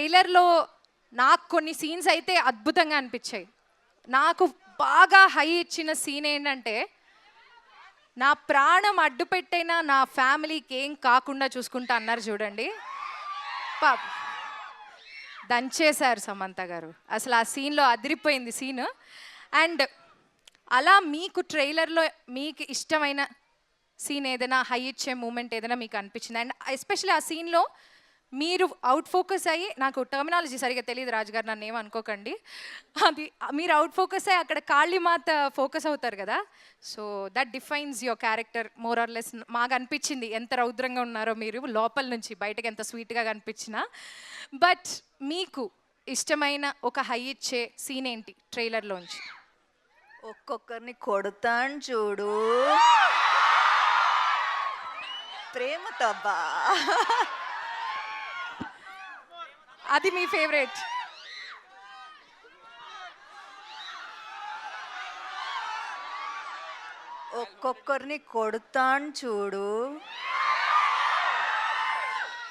ట్రైలర్లో నాకు కొన్ని సీన్స్ అయితే అద్భుతంగా అనిపించాయి. నాకు బాగా హై ఇచ్చిన సీన్ ఏంటంటే, నా ప్రాణం అడ్డుపెట్టైనా నా ఫ్యామిలీకి ఏం కాకుండా చూసుకుంటా అన్నారు చూడండి. దంచేశారు సమంత గారు. అసలు ఆ సీన్లో అదిరిపోయింది సీన్. అండ్ అలా మీకు ట్రైలర్లో మీకు ఇష్టమైన సీన్ ఏదైనా హై ఇచ్చే మూమెంట్ ఏదైనా మీకు అనిపించింది? అండ్ ఎస్పెషల్లీ ఆ సీన్లో మీరు అవుట్ ఫోకస్ అయ్యి, నాకు టర్మినాలజీ సరిగా తెలియదు రాజుగారు, నన్ను ఏమనుకోకండి, అది మీరు అవుట్ ఫోకస్ అయ్యి అక్కడ కాళీమాత ఫోకస్ అవుతారు కదా, so that defines your character more or less. మాకు అనిపించింది ఎంత రౌద్రంగా ఉన్నారో మీరు, లోపల నుంచి బయటకు ఎంత స్వీట్గా కనిపించినా. బట్ మీకు ఇష్టమైన ఒక హై ఇచ్చే సీన్ ఏంటి ట్రైలర్లోంచి? ఒక్కొక్కరిని కొడతాను చూడు, ప్రేమతో అబ్బా, అది మీ ఫేవరెట్? ఒక్కొక్కరిని కొడతాను చూడు,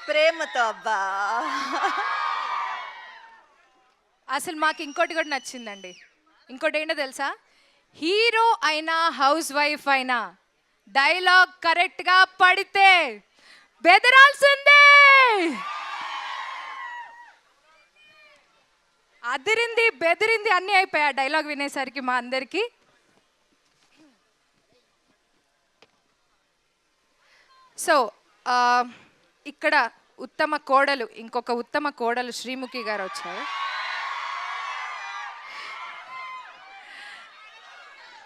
ప్రేమతో అబ్బా. అసలు మాకు ఇంకోటి కూడా నచ్చిందండి. ఇంకోటి ఏంటో తెలుసా? హీరో అయినా హౌస్ వైఫ్ అయినా డైలాగ్ కరెక్ట్గా పడితే బెదరాల్సిందే. అదిరింది బెదిరింది అన్నీ అయిపోయాయి డైలాగ్ వినేసరికి మా అందరికీ. సో ఇక్కడ ఉత్తమ కోడలు, ఇంకొక ఉత్తమ కోడలు శ్రీముఖి గారు వచ్చారు.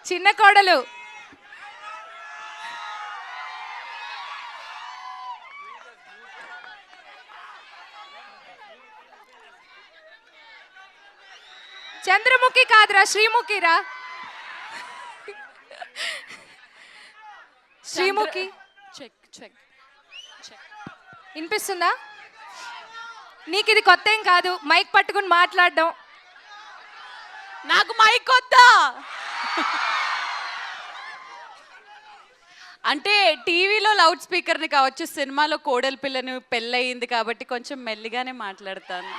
చిన్న కోడలు చంద్రముఖి కాదురా, శ్రీముఖిరా. శ్రీముఖి చెక్ చెక్ వినిపిస్తుందా? నీకు ఇది కొత్త ఏం కాదు, మైక్ పట్టుకుని మాట్లాడడం. నాకు మైక్ వద్దా? అంటే టీవీలో లౌడ్ స్పీకర్ని కావచ్చు, సినిమాలో కోడలి పిల్లని పెళ్ళయింది కాబట్టి కొంచెం మెల్లిగానే మాట్లాడతాను.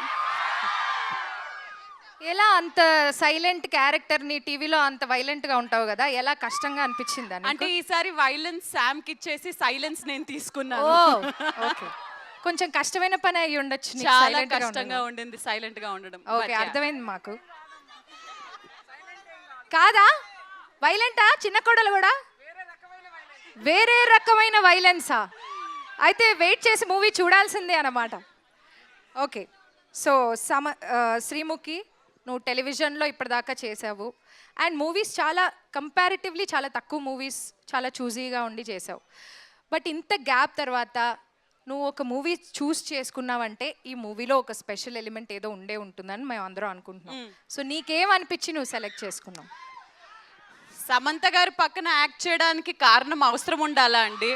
ఎలా అంత సైలెంట్ క్యారెక్టర్ని టీవీలో అంత వైలెంట్గా ఉంటావు కదా, ఎలా కష్టంగా అనిపించింది? అంటే ఈసారి వైలెన్స్ శామ్కి ఇచ్చేసి సైలెన్స్ నేను తీసుకున్నాను. ఓకే, కొంచెం కష్టమైన పని అయ్యి ఉండొచ్చు. చాలా కష్టంగా ఉండింది సైలెంట్ గా ఉండడం. ఓకే, అర్థమైంది మాకు. కాదా వైలెంటా చిన్న కోడలు కూడా? వేరే రకమైన వైలెన్సా? అయితే వెయిట్ చేసి మూవీ చూడాల్సిందే అన్నమాట. ఓకే, సో శ్రీముఖి, నువ్వు టెలివిజన్లో ఇప్పటిదాకా చేసావు అండ్ మూవీస్ చాలా కంపారిటివ్లీ చాలా తక్కువ మూవీస్ చాలా చూజీగా ఉండి చేసావు. బట్ ఇంత గ్యాప్ తర్వాత నువ్వు ఒక మూవీ చూస్ చేసుకున్నావంటే ఈ మూవీలో ఒక స్పెషల్ ఎలిమెంట్ ఏదో ఉండే ఉంటుందని మేము అందరం అనుకుంటున్నాం. సో నీకేమనిపించి నువ్వు సెలెక్ట్ చేసుకున్నావు? సమంత గారు పక్కన యాక్ట్ చేయడానికి కారణం అవసరం ఉండాలా అండి?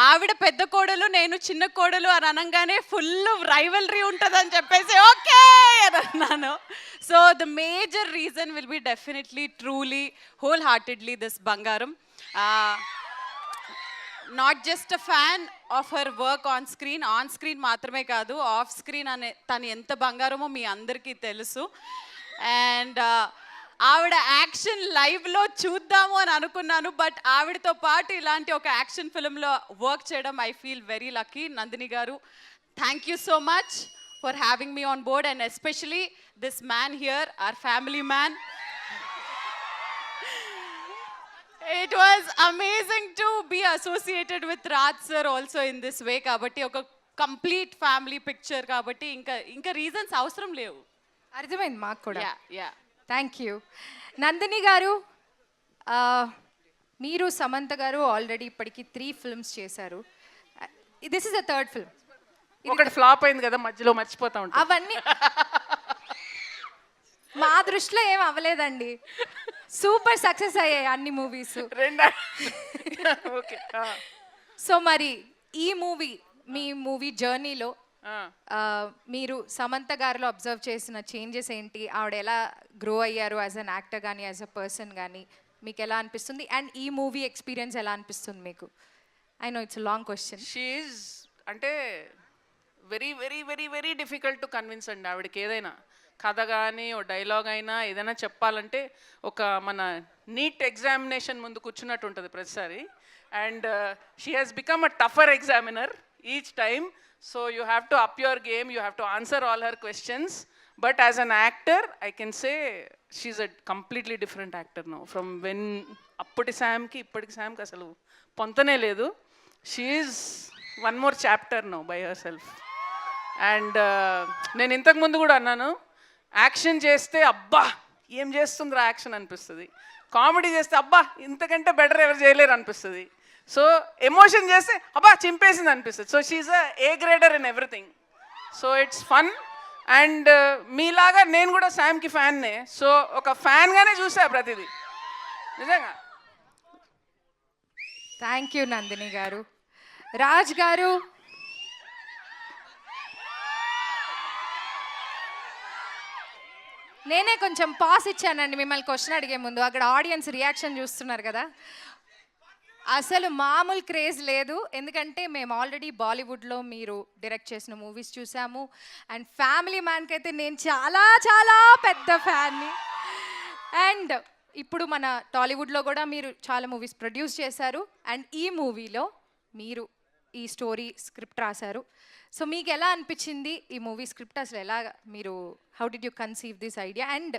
ఆవిడ పెద్ద కోడలు, నేను చిన్న కోడలు అని అనగానే ఫుల్ రైవల్రీ ఉంటుందని చెప్పేసి ఓకే అని అన్నాను. So the major reason will be definitely truly wholeheartedly this Bangaram. Not just a fan of her work on screen మాత్రమే కాదు, ఆఫ్ స్క్రీన్ అనే తను ఎంత బంగారమో మీ అందరికీ తెలుసు. అండ్ ఆవిడ యాక్షన్ లైవ్లో చూద్దాము అని అనుకున్నాను, బట్ ఆవిడతో పాటు ఇలాంటి ఒక యాక్షన్ ఫిల్మ్లో వర్క్ చేయడం I feel very lucky. Nandini garu, thank you so much for having me on board and especially this man here, our family man. It was amazing to be associated with Raj sir also in this way. కాబట్టి ఒక complete family picture కాబట్టి ఇంకా reasons అవసరం లేవు. అర్థమైంది మాకు కూడా. Yeah thank you. Nandini గారు, మీరు సమంత గారు ఆల్రెడీ ఇప్పటికి 3 ఫిల్మ్స్ చేశారు. This is the third film. ఒకటి ఫ్లాప్ అయింది కదా, మధ్యలో మర్చిపోతా ఉంటాం. అవన్నీ మా దృష్టిలో ఏం అవ్వలేదండి, సూపర్ సక్సెస్ అయ్యాయి అన్ని మూవీస్. సో మరి ఈ మూవీ, మీ మూవీ జర్నీలో మీరు సమంత గారిలో అబ్జర్వ్ చేసిన చేంజెస్ ఏంటి? ఆవిడ ఎలా గ్రో అయ్యారు యాజ్ అన్ యాక్టర్ కానీ యాజ్ అ పర్సన్ కానీ మీకు ఎలా అనిపిస్తుంది? అండ్ ఈ మూవీ ఎక్స్పీరియన్స్ ఎలా అనిపిస్తుంది మీకు? I know it's long question. She అంటే very very very very difficult to convince అండి ఆవిడకి ఏదైనా కథ కానీ ఓ డైలాగ్ అయినా ఏదైనా చెప్పాలంటే ఒక మన నీట్ ఎగ్జామినేషన్ ముందు కూర్చున్నట్టు ఉంటుంది ప్రతిసారి. And she has become a tougher examiner each time. So you have to up your game, you have to answer all her questions. But as an actor I can say she's a completely different actor now from when అప్పటి శామ్కి ఇప్పటికి శామ్కి అసలు పొంతనే లేదు. She's one more chapter now by herself. And నేను ఇంతకుముందు కూడా అన్నాను, యాక్షన్ చేస్తే అబ్బా ఏం చేస్తుందిరా యాక్షన్ అనిపిస్తుంది, కామెడీ చేస్తే అబ్బా ఇంతకంటే బెటర్ ఎవరు చేయలేరు అనిపిస్తుంది, సో ఎమోషన్ చేస్తే అబ్బా చింపేసింది అనిపిస్తుంది. So she's A grader in everything. So it's fun. And మీలాగా నేను కూడా శామ్కి ఫ్యాన్నే. సో ఒక ఫ్యాన్గానే చూసా ప్రతిదీ నిజంగా. థ్యాంక్ యూ నందిని గారు. రాజ్ గారు, నేనే కొంచెం పాస్ ఇచ్చానండి మిమ్మల్ని క్వశ్చన్ అడిగే ముందు. అక్కడ ఆడియన్స్ రియాక్షన్ చూస్తున్నారు కదా, అసలు మామూలు క్రేజ్ లేదు. ఎందుకంటే మేము ఆల్రెడీ బాలీవుడ్లో మీరు డైరెక్ట్ చేసిన మూవీస్ చూసాము. అండ్ ఫ్యామిలీ మ్యాన్కి అయితే నేను చాలా చాలా పెద్ద ఫ్యాన్ని. అండ్ ఇప్పుడు మన టాలీవుడ్లో కూడా మీరు చాలా మూవీస్ ప్రొడ్యూస్ చేశారు. అండ్ ఈ మూవీలో మీరు ఈ స్టోరీ స్క్రిప్ట్ రాశారు. సో మీకు ఎలా అనిపించింది ఈ మూవీ స్క్రిప్ట్? అసలు ఎలా మీరు how did you conceive this idea? And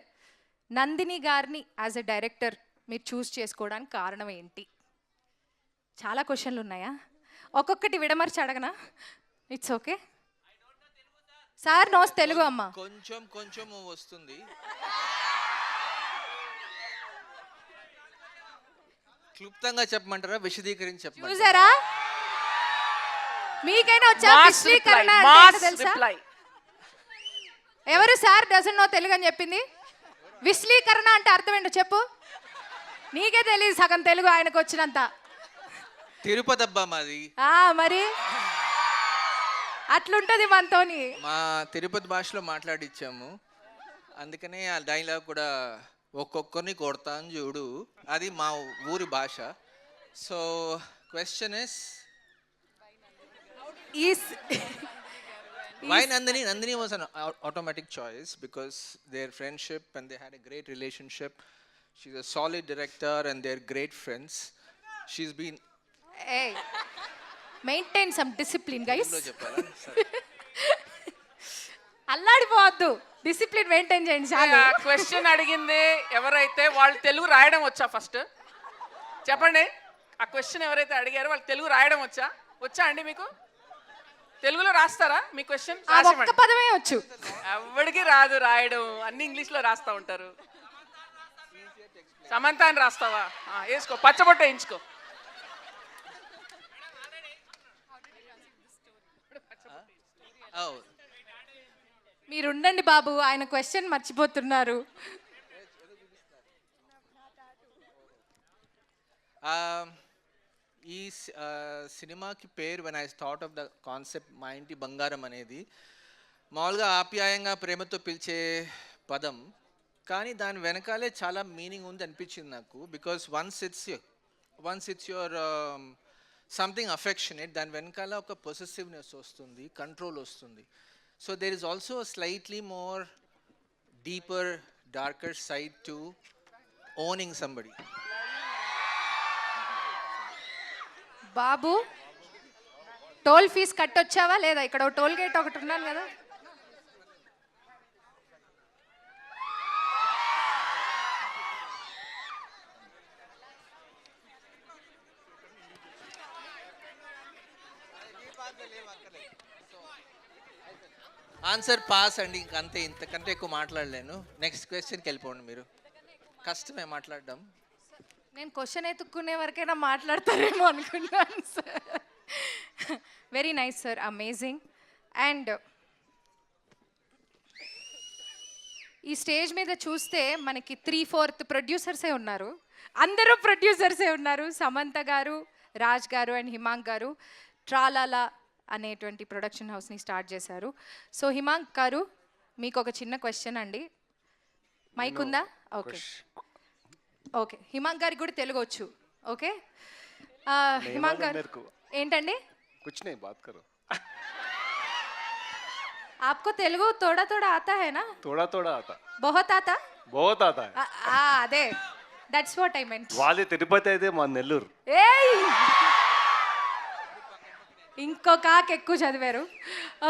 Nandini గారిని యాజ్ ఎ డైరెక్టర్ మీరు చూస్ చేసుకోవడానికి కారణం ఏంటి? చాలా క్వశ్చన్లు ఉన్నాయా? ఒక్కొక్కటి విడమర్చి అడగనా? It's okay sir. Knows Telugu అమ్మ కొంచెం కొంచెం వస్తుంది. క్లుప్తంగా చెప్పమంటారా, విశదీకరించి చెప్పమంటారా? చూసారా, మీకైనా వచ్చా విశ్లీకరణ అంటే ఏంటో తెలుసా? ఎవరు సార్ డజన్ నో తెలుగు అని చెప్పింది? విశ్లీకరణ అంటే అర్థం ఏంటో చెప్పు. నీకే తెలియదు సగం తెలుగు ఆయనకు వచ్చినంత. తిరుపతి అబ్బా మాది. మరి అట్లుంటది మనతోని. మా తిరుపతి భాషలో మాట్లాడిచ్చాము, అందుకనే ఆ డైలాగ్ కూడా ఒక్కొక్కరిని కొడతాను చూడు, అది మా ఊరి భాష. So question is why Nandini? Nandini was an automatic choice because their friendship and they had a great relationship. She's a solid director and they're great friends. She's been maintain some discipline guys. లో చెప్పాలా? అల్లాడిపోవద్దు, discipline maintain చేయండి చాలు. Question అడిగింది ఎవరైతే వాళ్ళు తెలుగు రాయడం వచ్చా? First చెప్పండి. ఆ క్వశ్చన్ ఎవరైతే అడిగారో వాళ్ళు తెలుగు రాయడం వచ్చా అండి? మీకు తెలుగులో రాస్తారా మీ క్వశ్చన్? ఒక్క పదమే వచ్చు. ఎవరికి రాదు రాయడం, అన్ని ఇంగ్లీష్లో రాస్తూ ఉంటారు. సమంత అని రాస్తావా? వేసుకో, పచ్చబొట్ట వేయించుకో. మీరు ఉండండి బాబు, ఆయన క్వశ్చన్ మర్చిపోతున్నారు. ఈ సినిమాకి పేరు when I thought of the concept మా ఇంటి బంగారం అనేది మామూలుగా ఆప్యాయంగా ప్రేమతో పిలిచే పదం, కానీ దాని వెనకాలే చాలా మీనింగ్ ఉంది అనిపించింది నాకు. Because once it's your something affectionate, దాని వెనకాల ఒక పొసెసివ్నెస్ వస్తుంది, కంట్రోల్ వస్తుంది. So there is also slightly more deeper darker side to owning somebody. బాబు, టోల్ ఫీజు కట్టొచ్చావా లేదా? ఇక్కడ టోల్ గేట్ ఒకటి ఉన్నాను కదా. ఆన్సర్ పాస్ అండి, ఇంకంతే, ఇంతకంటే ఎక్కువ మాట్లాడలేను. నెక్స్ట్ క్వశ్చన్కి వెళ్ళిపోండి. మీరు కష్టమే మాట్లాడడం. నేను క్వశ్చన్ ఎత్తుక్కునే వరకైనా మాట్లాడతారేమో అనుకున్నాను sir. Very nice sir, amazing. And ఈ స్టేజ్ మీద చూస్తే మనకి 3/4 ప్రొడ్యూసర్సే ఉన్నారు. అందరూ ప్రొడ్యూసర్సే ఉన్నారు. సమంత గారు, రాజ్ గారు అండ్ హిమాంక్ గారు ట్రాలాలా అనేటువంటి ప్రొడక్షన్ హౌస్ని స్టార్ట్ చేశారు. సో హిమాంక్ గారు, మీకు ఒక చిన్న క్వశ్చన్ అండి. మైక్ ఉందా? Okay okay. హిమాంక్ గారికి కూడా తెలుగు వచ్చు. ఓకే హిమాంక్ గారు ఏంటండి? आपको तेलुगु थोड़ा थोड़ा आता है ना? थोड़ा थोड़ा आता, बहुत आता? बहुत आता है. అదే దట్స్ వాట్ ఐ మెంట్. వాళ్ళే తిరుపతి అయితే మా నెల్లూరు. ఏయ్ ఇంకో కాకి ఎక్కువ చదివారు.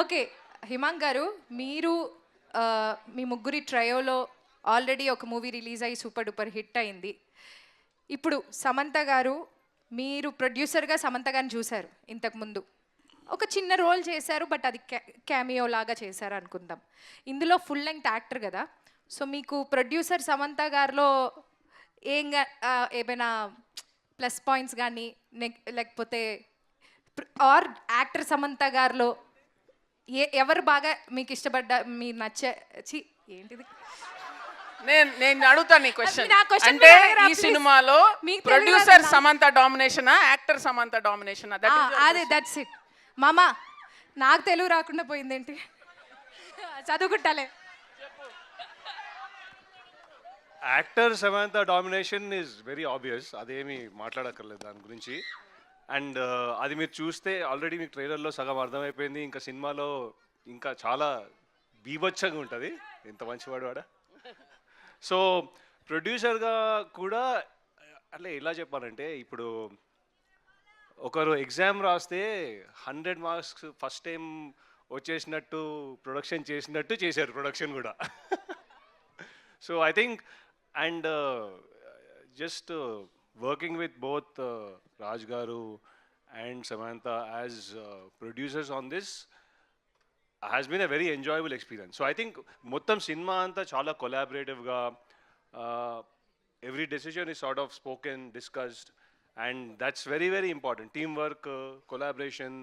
ఓకే హిమాంగ్ గారు, మీరు మీ ముగ్గురి ట్రయోలో ఆల్రెడీ ఒక మూవీ రిలీజ్ అయ్యి సూపర్ డూపర్ హిట్ అయింది. ఇప్పుడు సమంత గారు, మీరు ప్రొడ్యూసర్గా సమంత గారిని చూశారు ఇంతకుముందు. ఒక చిన్న రోల్ చేశారు, బట్ అది క్యామియో లాగా చేశారు అనుకుందాం. ఇందులో ఫుల్ లెంగ్త్ యాక్టర్ కదా, సో మీకు ప్రొడ్యూసర్ సమంత గారిలో ఏమైనా ప్లస్ పాయింట్స్ కానీ లేకపోతే యాక్టర్ సమంత గారిలో ఎవరు బాగా మీకు ఇష్టపడ్డా, మీరు నచ్చి ఏంటిది? నేను అడుగుతాను నీ క్వశ్చన్. నా question అంటే మీరు అడగరా, ఈ please. సినిమాలో మీకు ప్రొడ్యూసర్ తెలియదా? సమంత డామినేషనా, యాక్టర్ సమంత డామినేషనా? అదే దట్స్ ఇట్. మామా నాకు తెలుగు రాకుండా పోయిందేంటి? చదువుకుంటాలే. Actor Samantha domination is very obvious, అదేమి మాట్లాడక్కర్లేదు దాని గురించి. అండ్ అది మీరు చూస్తే ఆల్రెడీ మీకు ట్రైలర్లో సగం అర్థమైపోయింది. ఇంకా సినిమాలో ఇంకా చాలా బీభత్సంగా ఉంటుంది. ఎంత మంచివాడు వాడా. సో ప్రొడ్యూసర్గా కూడా అట్లా ఎలా చెప్పాలంటే, ఇప్పుడు ఒకరు ఎగ్జామ్ రాస్తే 100 మార్క్స్ ఫస్ట్ టైం వచ్చేసినట్టు ప్రొడక్షన్ చేసినట్టు చేశారు ప్రొడక్షన్ కూడా. So I think and just working with both Raj garu and Samantha as producers on this has been a very enjoyable experience. So I think మొత్తం సినిమా అంతా చాలా కొలాబరేటివ్గా, every decision is sort of spoken, discussed, and that's very very important. Teamwork, collaboration.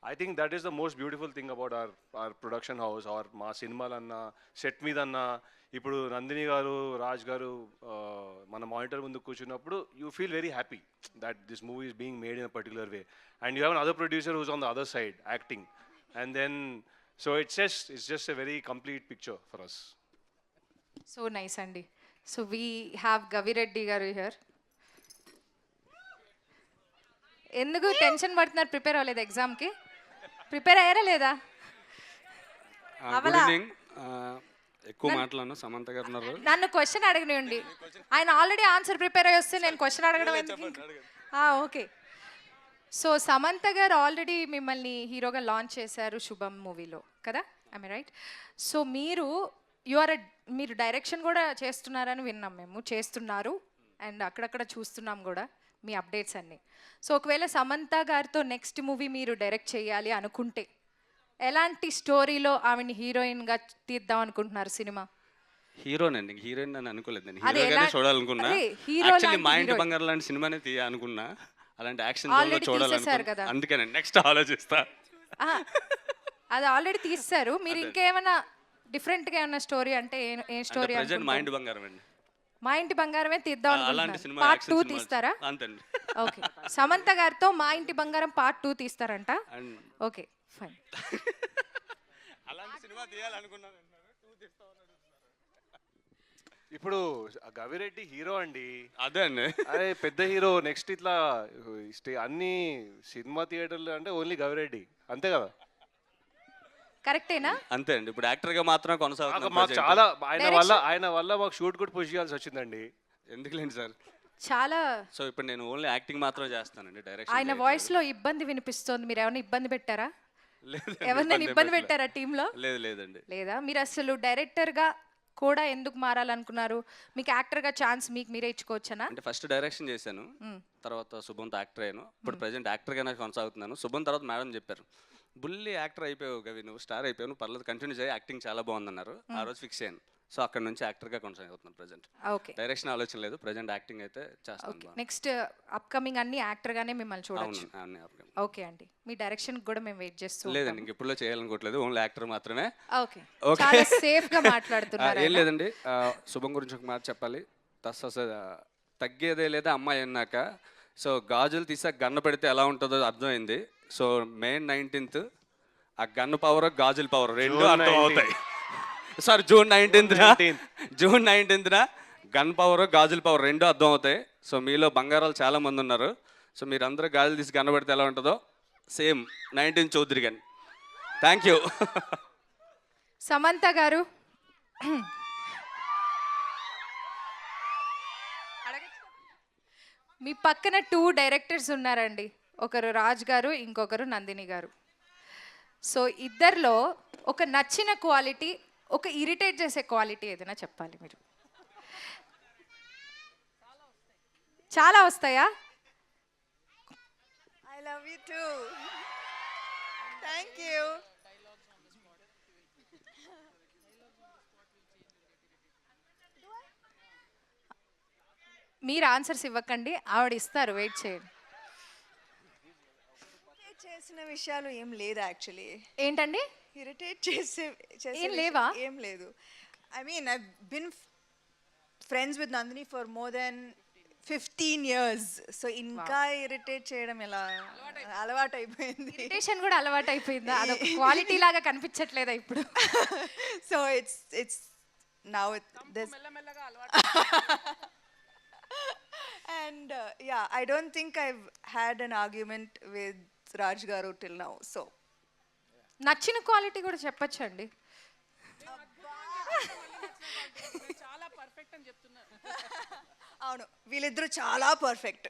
I think that is the most beautiful thing about our production house or మా సినిమాలన్నా set మీద అన్నా. ఇప్పుడు నందిని గారు, రాజ్ గారు మన మానిటర్ ముందు కూర్చున్నప్పుడు you feel very happy that this movie is being made in a particular way, and you have another producer who's on the other side acting, and then so it's just a very complete picture for us. So nice అండి. So we have Gavireddy గారు here. ఎందుకు tension పడుతున్నారు? Prepare అవ్వలేదు ఎగ్జామ్కి? Prepare అయ్యారా లేదా? Good evening. ఎక్కువ మాట్లాడను, సమంత గారు ఉన్నారు. నన్ను క్వశ్చన్ అడగనివ్వండి. ఆయన ఆల్రెడీ ఆన్సర్ ప్రిపేర్ అయ్యి వస్తే నేను క్వశ్చన్ అడగడం ఎందుకు? ఓకే. సో సమంత గారు ఆల్రెడీ మిమ్మల్ని హీరోగా లాంచ్ చేశారు శుభం మూవీలో కదా, ఐ రైట్? సో మీరు డైరెక్షన్ కూడా చేస్తున్నారని విన్నాం, మేము చేస్తున్నారు అండ్ అక్కడక్కడ చూస్తున్నాం కూడా మీ అప్డేట్స్ అన్నీ. సో ఒకవేళ సమంత గారితో నెక్స్ట్ మూవీ మీరు డైరెక్ట్ చేయాలి అనుకుంటే ఎలాంటి స్టోరీలో ఆవిడని హీరోయిన్గా తీద్దాం అనుకుంటున్నారు సినిమా? హీరోనండి, హీరోయిన్ అని అనుకోలేదు. నేను అదే హీరోగానే చూడాలనుకున్నా. అదే హీరో యాక్చువల్లీ మా ఇంటి లాంటి బంగారు లాంటి సినిమానే అనుకున్నా, అలాంటి యాక్షన్ Already తీసేశారు చూడాలనుకున్నా. కదా. అందుకనే నెక్స్ట్ ఆలోచిస్తా. అది ఆల్రెడీ తీస్తారు. మీరు ఇంకేమైనా డిఫరెంట్గా ఏమైనా స్టోరీ అంటే ఏ స్టోరీ? ప్రెజెంట్ మా ఇంటి బంగారం అండి. మా ఇంటి బంగారమే తీద్దాం అలాంటి అనుకుంటున్నారు. సినిమా పార్ట్ 2 యాక్షన్ తీస్తారా? అంతండి. ఓకే. సమంత గారితో మా ఇంటి బంగారం పార్ట్ 2 తీస్తారంట. And okay fine. అలాంటి సినిమా తీయాలనుకున్నాను. ఇప్పుడు గవిరెడ్డి హీరో అండి, అదే అండి. అదే పెద్ద హీరో. నెక్స్ట్ ఇట్లా అన్ని సినిమా థియేటర్లు అంటే ఓన్లీ గవిరెడ్డి, అంతే కదా? కరెక్టేనా? అంతే అండి. ఇప్పుడు యాక్టర్ గా మాత్రం కొనసాగుతున్నాను. మాకు చాలా ఆయన వల్ల మాకు షూట్ కూడా పుష్ చేయాల్సి వచ్చిందండి. ఎందుకులేండి సార్. చాలా. సో ఇప్పుడు నేను ఓన్లీ యాక్టింగ్ మాత్రం చేస్తానండి, డైరెక్షన్. ఆయన వాయిస్ లో ఇబ్బంది వినిపిస్తోంది. మీరు ఏమైనా ఇబ్బంది పెట్టారా? ఎవరినైనా ఇబ్బంది పెట్టారా టీంలో? లేదు లేదండి. లేదా? మీరు అసలు డైరెక్టర్గా కూడా ఎందుకు మారాలనుకున్నారు? మీకు యాక్టర్గా ఛాన్స్ మీకు మీరే ఇచ్చుకోవచ్చనా? అంటే ఫస్ట్ డైరెక్షన్ చేశాను, తర్వాత శుభంతో యాక్టర్ అయ్యాను. ఇప్పుడు ప్రజెంట్ యాక్టర్గానే కొనసాగుతున్నాను. శుభం తర్వాత మేడం చెప్పారు, బుల్లి యాక్టర్ అయిపోయావు గవి, నువ్వు స్టార్ అయిపోయావు, నువ్వు పర్లేదు కంటిన్యూ చేయి, యాక్టింగ్ చాలా బాగుందన్నారు. ఆ రోజు ఫిక్స్ అయ్యాను. సో అక్కడ నుంచి యాక్టర్గా కొనసాగుతున్నాను ప్రజెంట్. ఓకే. డైరెక్షన్ ఆలోచన లేదు, ప్రజెంట్ యాక్టింగ్ అయితే చేస్తాను. నెక్స్ట్ అప్కమింగ్ అన్ని యాక్టర్గానే మిమ్మల్ని చూడొచ్చు. అవును. ఓకే అండి. మీ డైరెక్షన్ కూడా మేము వెయిట్ చేస్తూ లేదండి, ఇంక ఎప్పుడో చేయాలనుకోవట్లేదు, ఓన్లీ యాక్టర్ మాత్రమే. ఓకే. చాలా సేఫ్ గా మాట్లాడుతున్నారు. ఏం లేదండి, శుభం గురించి ఒక మాట చెప్పాలి. తగ్గేదే లేదా అమ్మాయి అన్నాక. సో గాజులు తీసాక గన్న పెడితే ఎలా ఉంటుందో అర్థమైంది. సో మే 19th ఆ గన్ పవర్ గాజుల పవర్ రెండు అర్థం అవుతాయి. Sorry June 19th gun power గాజుల పవర్ రెండు అర్థం అవుతాయి. సో మీలో బంగారాలు చాలా మంది ఉన్నారు. సో మీరందరూ గాజులు తీసి గన్న పెడితే ఎలా ఉంటుందో సేమ్ 19 చౌదరి గాని. Thank you. సమంత గారు మీ పక్కన 2 డైరెక్టర్స్ ఉన్నారండి, ఒకరు రాజ్ గారు, ఇంకొకరు నందిని గారు. సో ఇద్దరిలో ఒక నచ్చిన క్వాలిటీ, ఒక ఇరిటేట్ చేసే క్వాలిటీ ఏదైనా చెప్పాలి మీరు. చాలా వస్తాయా? I love you two. Thank you. మీరు ఆన్సర్స్ ఇవ్వకండి, ఆవిడ ఇస్తారు, వెయిట్ చేయండి. చేసిన విషయాలు ఏం లేదు యాక్చువల్లీ. ఏంటండి? ఇరిటేట్ చేసే ఏం లేవా? ఏం లేదు. I mean I been friends with Nandini for more than 15 years. So ఇంకా ఇరిటేట్ చేయడం ఎలా? అలవాటు అయిపోయింది. ఇరిటేషన్ కూడా అలవాటు అయిపోయిందా? అదొక క్వాలిటీ లాగా కనిపించట్లేదా ఇప్పుడు? So it's now this and yeah, I don't think I've had an argument with Raj garu till now. So నచ్చిన క్వాలిటీ కూడా చెప్పొచ్చండి. అవును, వీళ్ళిద్దరూ చాలా పర్ఫెక్ట్.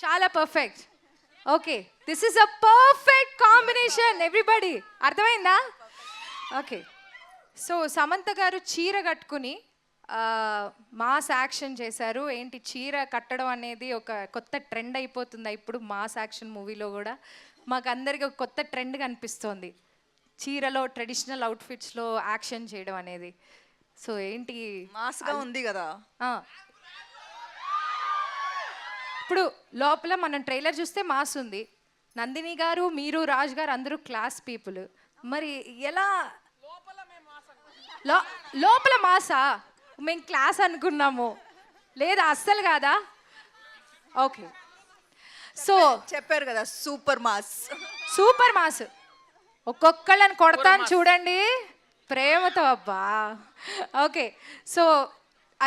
చాలా perfect. Okay, this is a perfect combination everybody. అర్థమైందా? ఓకే, సో సమంత గారు చీర కట్టుకుని మాస్ యాక్షన్ చేశారు. ఏంటి, చీర కట్టడం అనేది ఒక కొత్త ట్రెండ్ అయిపోతుంది ఇప్పుడు మాస్ యాక్షన్ మూవీలో కూడా. మాకు అందరికీ ఒక కొత్త ట్రెండ్ కనిపిస్తోంది, చీరలో ట్రెడిషనల్ అవుట్ఫిట్స్లో యాక్షన్ చేయడం అనేది. సో ఏంటి, మాస్గా ఉంది కదా. ఇప్పుడు లోపల మనం ట్రైలర్ చూస్తే మాస్ ఉంది. నందిని గారు, మీరు, రాజ్ గారు అందరూ క్లాస్ పీపుల్. మరి ఎలా లోపల మాసా? మేము క్లాస్ అనుకున్నాము, లేదా అస్సలు కాదా? ఓకే, సో చెప్పారు కదా సూపర్ మాస్. Super mass. ఒక్కొక్కళ్ళని కొడతాను చూడండి ప్రేమతో, అబ్బా. Okay, so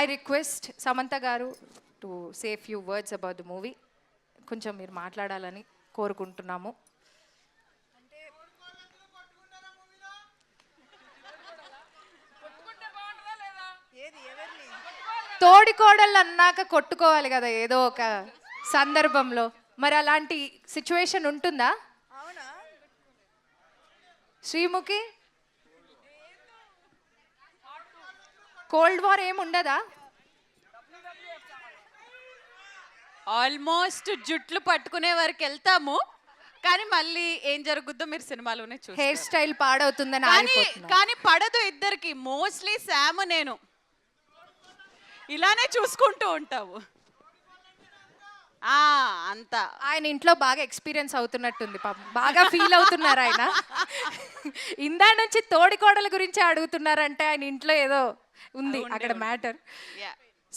I request Samantha garu to say few words about the movie. కొంచెం మీరు మాట్లాడాలని కోరుకుంటున్నాము. తోడి కోడళ్ళు అన్నాక కొట్టుకోవాలి కదా ఏదో ఒక సందర్భంలో. మరి అలాంటి సిచ్యువేషన్ ఉంటుందా అవునా? శ్రీముఖి? కోల్డ్ వార్ ఏమి ఉండదా? ఆల్మోస్ట్ జుట్లు పట్టుకునే వరకు వెళ్తాము, కానీ మళ్ళీ ఏం జరుగుద్దో మీరు సినిమాలోనే చూస్తారు. హెయిర్ స్టైల్ పాడవుతుందని కానీ పడదు ఇద్దరికి. మోస్ట్లీ శామ్ నేను ఇలానే చూసుకుంటూ ఉంటావు. అంతా ఆయన ఇంట్లో బాగా ఎక్స్పీరియన్స్ అవుతున్నట్టుంది, పాపం బాగా ఫీల్ అవుతున్నారు ఆయన. ఇందా నుంచి తోడికోడల గురించి అడుగుతున్నారంటే ఆయన ఇంట్లో ఏదో ఉంది అక్కడ మ్యాటర్.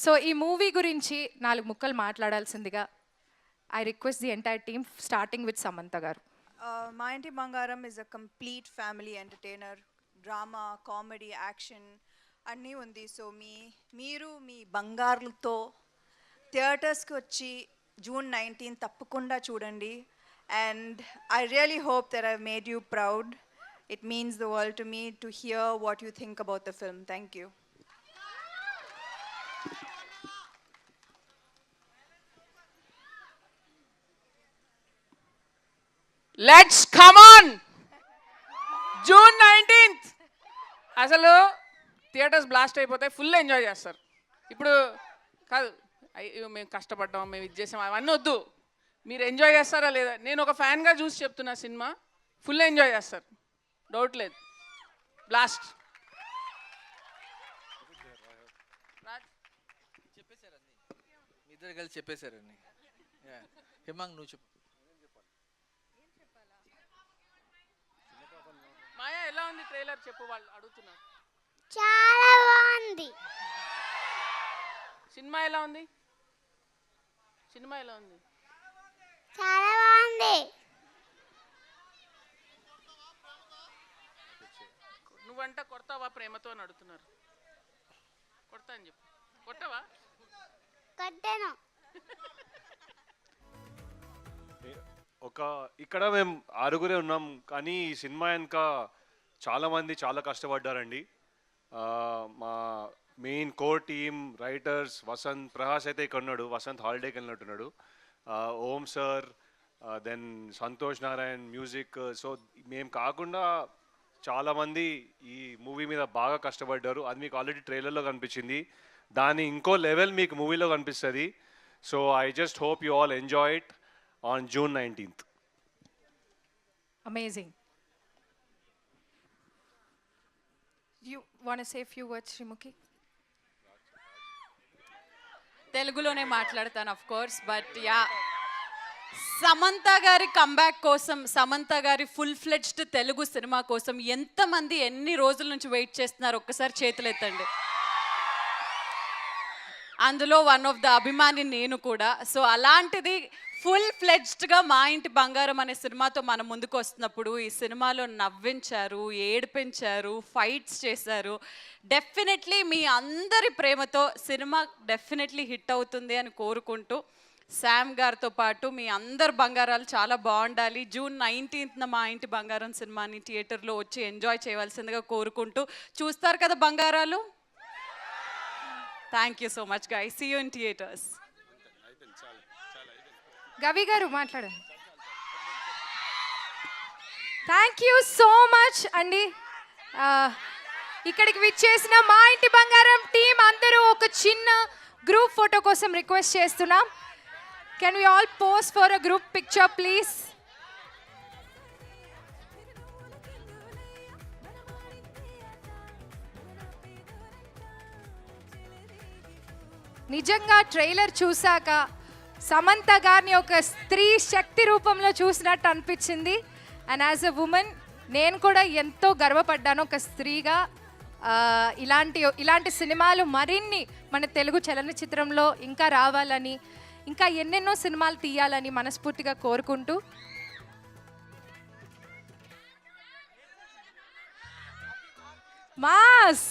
సో ఈ మూవీ గురించి 4 ముక్కలు మాట్లాడాల్సిందిగా I request the entire team, starting with Samantha garu. Maa Inti Bangaram is a complete family entertainer. Drama, comedy, action అన్నీ ఉంది. సో మీరు మీ బంగారులతో థియేటర్స్కి వచ్చి June 19 తప్పకుండా చూడండి. And I really hope that I made you proud. It means the world to me to hear what you think about the film. Thank you. Let's come on. June 19th అసలు theatres blast అయిపోతాయి, full enjoy చేస్తారు. ఇప్పుడు కాదు, అయ్యో మేము కష్టపడ్డాం, మేము ఇది చేసాం, అవన్నీ వద్దు. మీరు ఎంజాయ్ చేస్తారా లేదా? నేను ఒక ఫ్యాన్గా చూసి చెప్తున్నా, సినిమా ఫుల్ ఎంజాయ్ చేస్తారు, డౌట్ లేదు. బ్లాస్ట్. చెప్పేశారండి, మీ ఇద్దరు కలిసి చెప్పేశారండి. హిమాంగ్ నువ్వు చెప్పు. మాయా ఎలా ఉంది ట్రైలర్ చెప్పు, వాళ్ళు అడుగుతున్నారు. చాలా బాగుంది. సినిమా ఎలా ఉంది? సినిమా ఎలా ఉంది? చాలా బాగుంది. నువ్వంట కొడతావా ప్రేమతో అని అడుగుతున్నారు. కొడతా అని చెప్పు. కొట్టవా? కొట్టాను. ఇక్కడ మేము 6 ఉన్నాం, కానీ ఈ సినిమా వెనుక చాలామంది చాలా కష్టపడ్డారండి. మా main core team writers Vasanth Prahas అయితే ఇక్కడ ఉన్నాడు, వసంత్ హాలిడేకి వెళ్ళినట్టున్నాడు. Om sir, then Santosh Narayan music. So మేము కాకుండా చాలామంది ఈ మూవీ మీద బాగా కష్టపడ్డారు. అది మీకు ఆల్రెడీ ట్రైలర్లో కనిపించింది. దాని ఇంకో లెవెల్ మీకు మూవీలో కనిపిస్తుంది. So I just hope you all enjoy it on June 19th. Amazing. You want say few words Sreemukhi? తెలుగులోనే మాట్లాడతాను of course, but yeah, Samantha గారి కంబ్యాక్ కోసం, సమంత గారి ఫుల్ ఫ్లెడ్జ్డ్ తెలుగు సినిమా కోసం ఎంతమంది ఎన్ని రోజుల నుంచి వెయిట్ చేస్తున్నారు ఒక్కసారి చేతులు ఎత్తండి. అందులో వన్ ఆఫ్ ద అభిమాని నేను కూడా. సో అలాంటిది ఫుల్ ఫ్లెడ్జ్డ్గా మా ఇంటి బంగారం అనే సినిమాతో మన ముందుకు వస్తున్నప్పుడు ఈ సినిమాలో నవ్వించారు, ఏడిపించారు, ఫైట్స్ చేశారు. డెఫినెట్లీ మీ అందరి ప్రేమతో సినిమా డెఫినెట్లీ హిట్ అవుతుంది అని కోరుకుంటూ, శామ్ గారితో పాటు మీ అందరు బంగారాలు చాలా బాగుండాలి. June 19th మా ఇంటి బంగారం సినిమాని థియేటర్లో వచ్చి ఎంజాయ్ చేయవలసిందిగా కోరుకుంటూ, చూస్తారు కదా బంగారాలు? Thank you so much guys, see you in theatres. Gavi గారు మాట్లాడండి. థ్యాంక్ యూ సో మచ్ అండి. ఇక్కడికి విచ్చేసిన మా ఇంటి బంగారం టీం అందరూ ఒక చిన్న గ్రూప్ ఫోటో కోసం రిక్వెస్ట్ చేస్తున్నాం. Can we all pose for a group picture please? నిజంగా ట్రైలర్ చూశాక సమంత గారిని ఒక స్త్రీ శక్తి రూపంలో చూసినట్టు అనిపించింది. అండ్ యాజ్ ఎ ఉమెన్ నేను కూడా ఎంతో గర్వపడ్డాను ఒక స్త్రీగా. ఇలాంటి సినిమాలు మరిన్ని మన తెలుగు చలనచిత్రంలో ఇంకా రావాలని, ఇంకా ఎన్నెన్నో సినిమాలు తీయాలని మనస్ఫూర్తిగా కోరుకుంటూ, మాస్